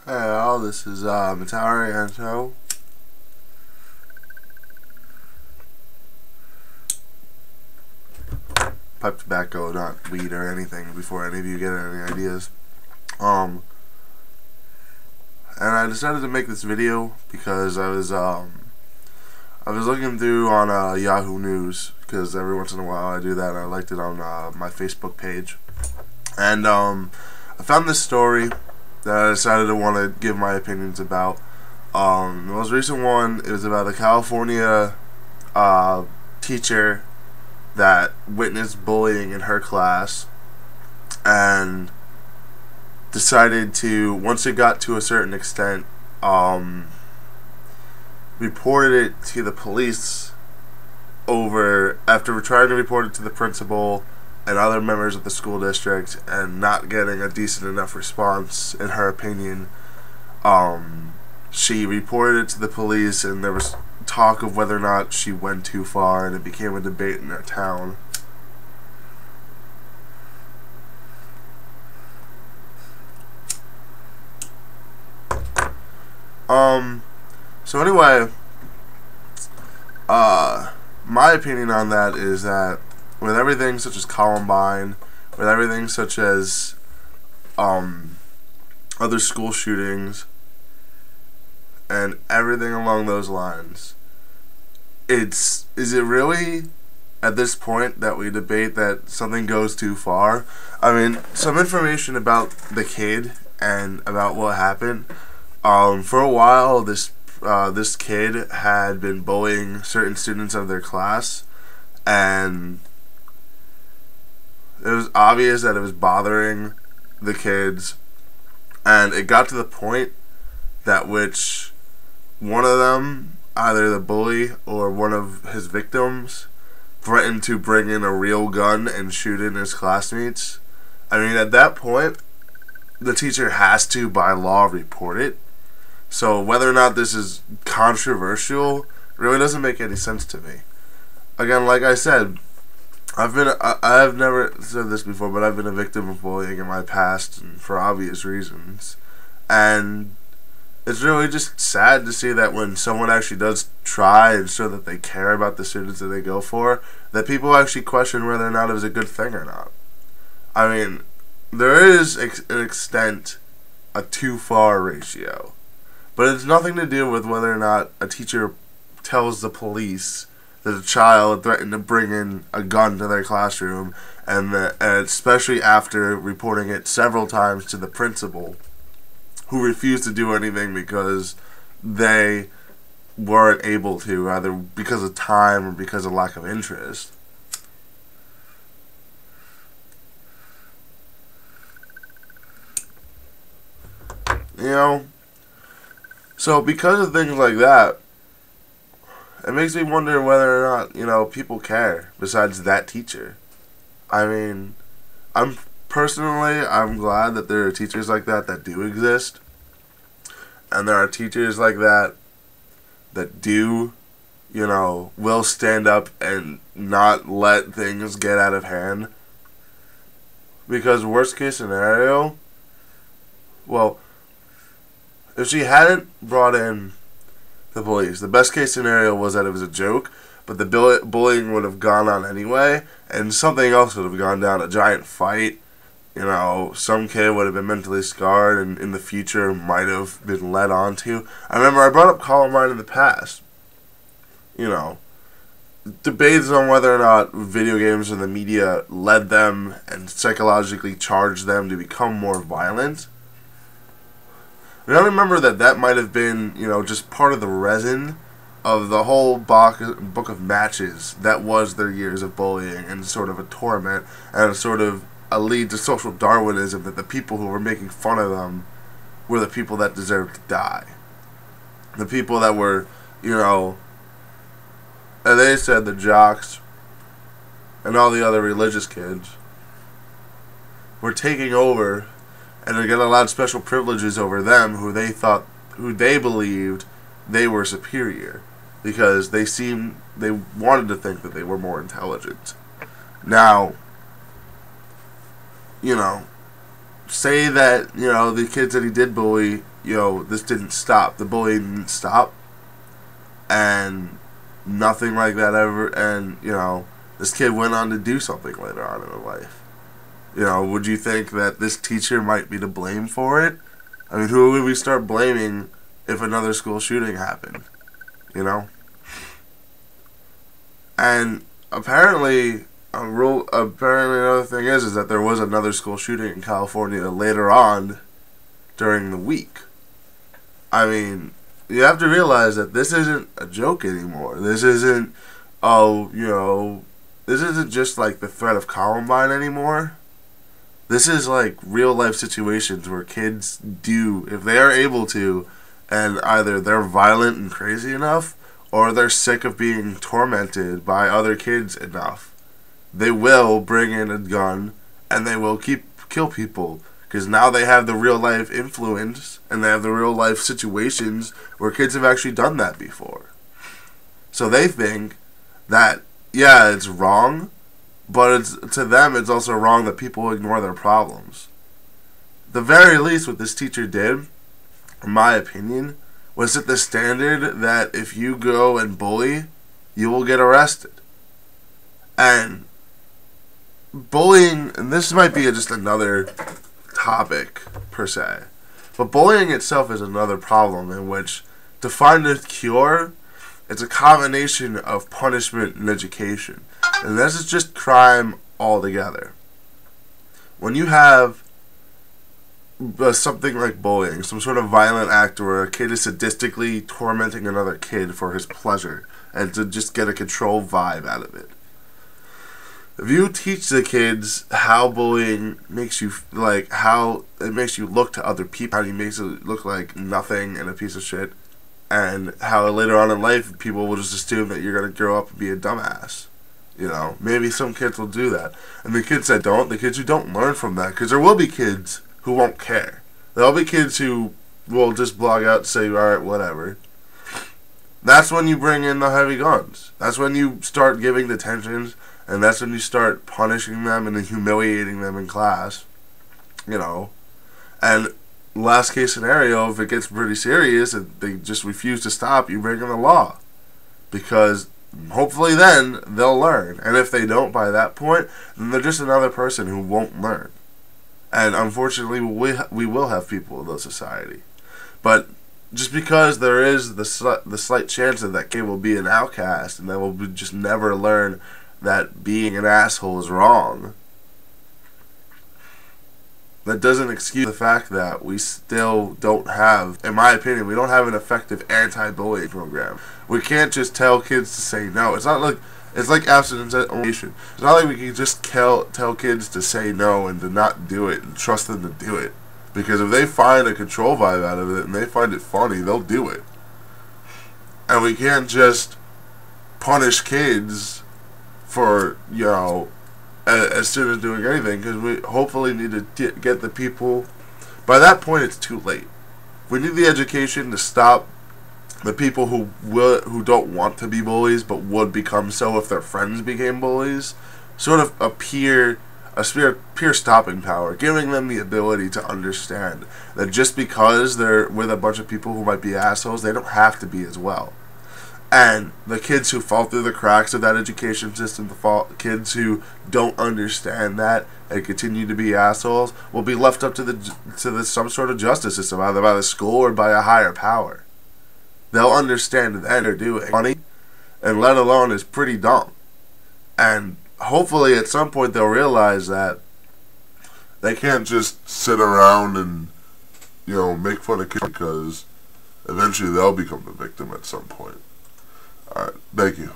Hey all, this is Matari Anto. Pipe tobacco, not weed or anything, before any of you get any ideas. Um, and I decided to make this video because I was looking through on Yahoo News, because every once in a while I do that, and I liked it on my Facebook page. And I found this story that I decided to want to give my opinions about. The most recent one is about a California teacher that witnessed bullying in her class and decided to, once it got to a certain extent, reported it to the police after trying to report it to the principal and other members of the school district and not getting a decent enough response, in her opinion. She reported it to the police, and there was talk of whether or not she went too far, and it became a debate in our town. So anyway, my opinion on that is that with everything such as Columbine, with everything such as other school shootings, and everything along those lines, is it really at this point that we debate that something goes too far? I mean, some information about the kid and about what happened. For a while, this kid had been bullying certain students of their class, and it was obvious that it was bothering the kids, and it got to the point that which one of them, either the bully or one of his victims, threatened to bring in a real gun and shoot in his classmates. I mean, at that point, the teacher has to, by law, report it. So whether or not this is controversial really doesn't make any sense to me. Again, like I said, I've never said this before, but I've been a victim of bullying in my past, and for obvious reasons. And it's really just sad to see that when someone actually does try and show that they care about the students that they go for, that people actually question whether or not it was a good thing or not. I mean, there is an extent a too far ratio, but it's nothing to do with whether or not a teacher tells the police that a child threatened to bring in a gun to their classroom, and especially after reporting it several times to the principal, who refused to do anything because they weren't able to, either because of time or because of lack of interest. You know? So because of things like that, it makes me wonder whether or not, people care besides that teacher. I mean, I'm glad that there are teachers like that do exist. And there are teachers like that do, will stand up and not let things get out of hand. Because worst case scenario, well, if she hadn't brought in the police, the best case scenario was that it was a joke, but the bullying would have gone on anyway, and something else would have gone down, a giant fight. Some kid would have been mentally scarred and in the future might have been led on to. I remember I brought up Columbine in the past. Debates on whether or not video games and the media led them and psychologically charged them to become more violent. I remember that might have been, just part of the resin of the whole book of matches that was their years of bullying, and sort of a torment and a sort of a lead to social Darwinism, that the people who were making fun of them were the people that deserved to die. The people that were, and they said the jocks and all the other religious kids were taking over, and they got allowed special privileges over them who they believed they were superior, because they wanted to think that they were more intelligent. Now, say that, the kids that he did bully this didn't stop. The bullying didn't stop. And nothing like that ever. And, this kid went on to do something later on in his life. Would you think that this teacher might be to blame for it? I mean, who would we start blaming if another school shooting happened? And apparently another thing is that there was another school shooting in California later on during the week. I mean, you have to realize that this isn't a joke anymore. This isn't, this isn't just like the threat of Columbine anymore. This is like real life situations where kids do, if they are able to, and either they're violent and crazy enough, or they're sick of being tormented by other kids enough, they will bring in a gun and they will kill people. Because now they have the real life influence and they have the real life situations where kids have actually done that before. So they think that, yeah, it's wrong, but to them it's also wrong that people ignore their problems. The very least what this teacher did, in my opinion, was set the standard that if you go and bully, you will get arrested. And bullying, and this might be just another topic per se, but bullying itself is another problem in which, to find a cure, it's a combination of punishment and education. And this is just crime altogether. When you have something like bullying, some sort of violent act where a kid is sadistically tormenting another kid for his pleasure and to just get a control vibe out of it. If you teach the kids how bullying makes you, like, how it makes you look to other people, how it makes it look like nothing and a piece of shit, and how later on in life people will just assume that you're going to grow up and be a dumbass. Maybe some kids will do that. And the kids that don't, the kids who don't learn from that, because there will be kids who won't care. There'll be kids who will just blog out and say, alright, whatever. That's when you bring in the heavy guns. That's when you start giving detentions, and that's when you start punishing them and then humiliating them in class. And last case scenario, if it gets pretty serious and they just refuse to stop, you bring in the law. Because hopefully then they'll learn. And if they don't by that point, then they're just another person who won't learn. And unfortunately, we will have people in this society. But just because there is the slight chance that that kid will be an outcast and they will just never learn that being an asshole is wrong, that doesn't excuse the fact that we still don't have, in my opinion, we don't have an effective anti-bullying program. We can't just tell kids to say no. It's like abstinence education. It's not like we can just tell kids to say no and to not do it and trust them to do it. Because if they find a control vibe out of it and they find it funny, they'll do it. And we can't just punish kids for, as soon as doing anything, because we hopefully need to get the people. By that point, it's too late. We need the education to stop the people who don't want to be bullies but would become so if their friends became bullies. Sort of a peer stopping power, giving them the ability to understand that just because they're with a bunch of people who might be assholes, they don't have to be as well. And the kids who fall through the cracks of that education system, kids who don't understand that and continue to be assholes, will be left up to some sort of justice system, either by the school or by a higher power. They'll understand that they're doing funny, and let alone is pretty dumb. And hopefully at some point they'll realize that they can't just sit around and, make fun of kids, because eventually they'll become the victim at some point. Alright, thank you.